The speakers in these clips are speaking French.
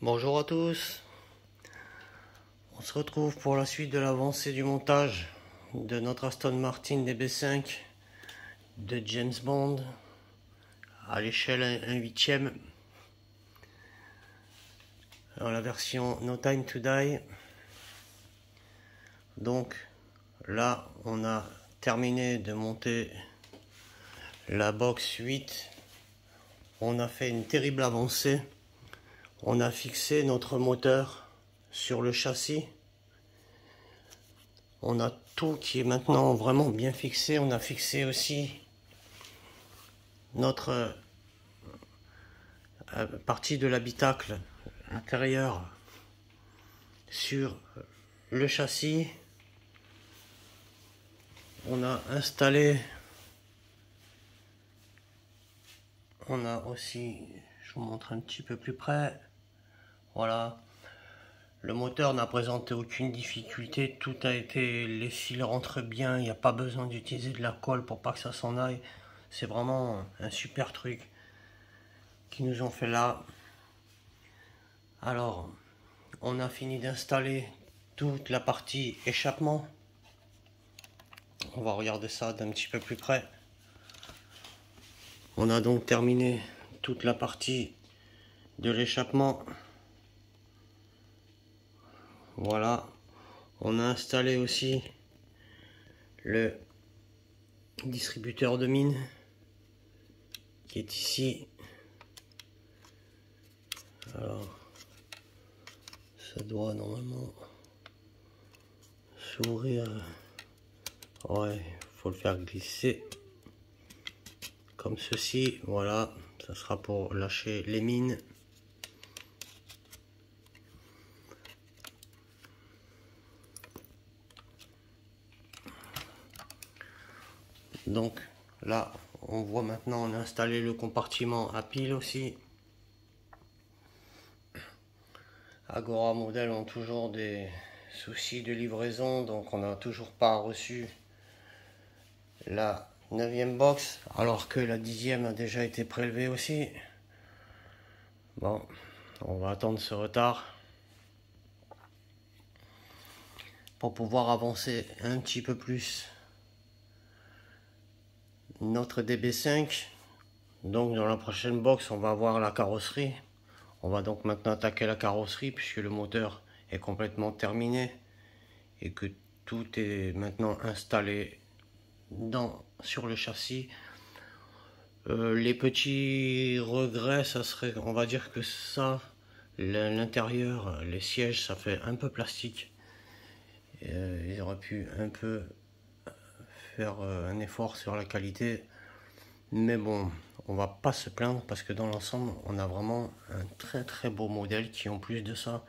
Bonjour à tous, on se retrouve pour la suite de l'avancée du montage de notre Aston Martin DB5 de James Bond à l'échelle 1/8 dans la version No Time to Die. Donc là on a terminé de monter la box 8, on a fait une terrible avancée. On a fixé notre moteur sur le châssis. On a tout qui est maintenant vraiment bien fixé. On a fixé aussi notre partie de l'habitacle intérieur sur le châssis. On a installé, on a aussi, je vous montre un petit peu plus près. Voilà, le moteur n'a présenté aucune difficulté, tout a été, les fils rentrent bien, il n'y a pas besoin d'utiliser de la colle pour pas que ça s'en aille. C'est vraiment un super truc qu'ils nous ont fait là. Alors, on a fini d'installer toute la partie échappement. On va regarder ça d'un petit peu plus près. On a donc terminé toute la partie de l'échappement. Voilà, on a installé aussi le distributeur de mine qui est ici. Alors, ça doit normalement s'ouvrir. Ouais, faut le faire glisser comme ceci. Voilà, ça sera pour lâcher les mines. Donc là, on voit maintenant, on a installé le compartiment à pile aussi. Agora Model ont toujours des soucis de livraison, donc on n'a toujours pas reçu la 9e box, alors que la 10e a déjà été prélevée aussi. Bon, on va attendre ce retard pour pouvoir avancer un petit peu plus notre DB5. Donc dans la prochaine box on va voir la carrosserie. On va donc maintenant attaquer la carrosserie puisque le moteur est complètement terminé et que tout est maintenant installé sur le châssis. Les petits regrets, ça serait, on va dire que ça, l'intérieur, les sièges, ça fait un peu plastique. Ils auraient pu un peu faire un effort sur la qualité, mais bon, on va pas se plaindre parce que dans l'ensemble on a vraiment un très très beau modèle qui en plus de ça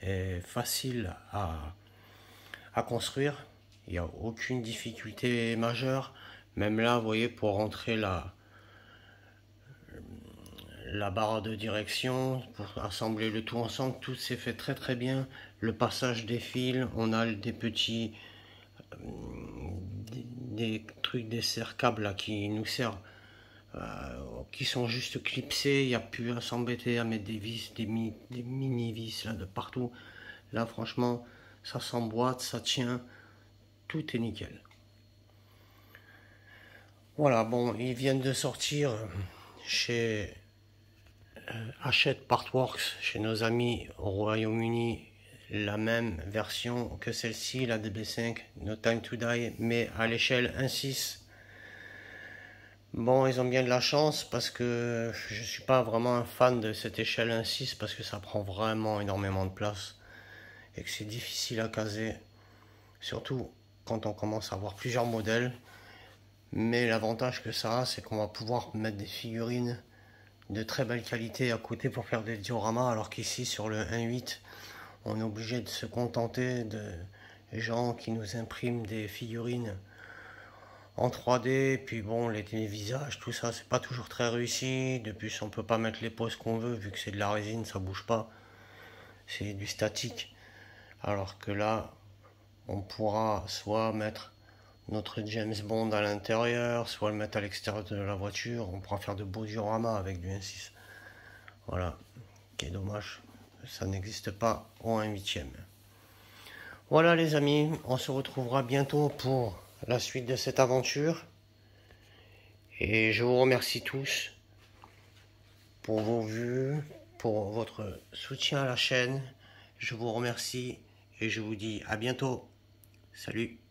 est facile à construire. Il n'y a aucune difficulté majeure, même là vous voyez, pour rentrer la barre de direction, pour assembler le tout ensemble, tout s'est fait très très bien. Le passage des fils, on a des petits des trucs, des serre-câbles là qui nous servent, qui sont juste clipsés. Il n'y a plus à s'embêter à mettre des vis, des mini vis là de partout. Là franchement ça s'emboîte, ça tient, tout est nickel. Voilà, bon, ils viennent de sortir chez Hachette Partworks, chez nos amis au Royaume-Uni, la même version que celle-ci, la DB5 No Time to Die, mais à l'échelle 1/6. Bon, ils ont bien de la chance parce que je suis pas vraiment un fan de cette échelle 1/6 parce que ça prend vraiment énormément de place et que c'est difficile à caser, surtout quand on commence à avoir plusieurs modèles. Mais l'avantage que ça a, c'est qu'on va pouvoir mettre des figurines de très belle qualité à côté pour faire des dioramas, alors qu'ici sur le 1/8 on est obligé de se contenter de gens qui nous impriment des figurines en 3D, puis bon, les visages, tout ça, c'est pas toujours très réussi. De plus, on peut pas mettre les poses qu'on veut, vu que c'est de la résine, ça bouge pas, c'est du statique. Alors que là, on pourra soit mettre notre James Bond à l'intérieur, soit le mettre à l'extérieur de la voiture. On pourra faire de beaux dioramas avec du 1/6. Voilà, qui est dommage. ça n'existe pas au 1/8. Voilà les amis, on se retrouvera bientôt pour la suite de cette aventure. Et je vous remercie tous pour vos vues, pour votre soutien à la chaîne. Je vous remercie et je vous dis à bientôt. Salut!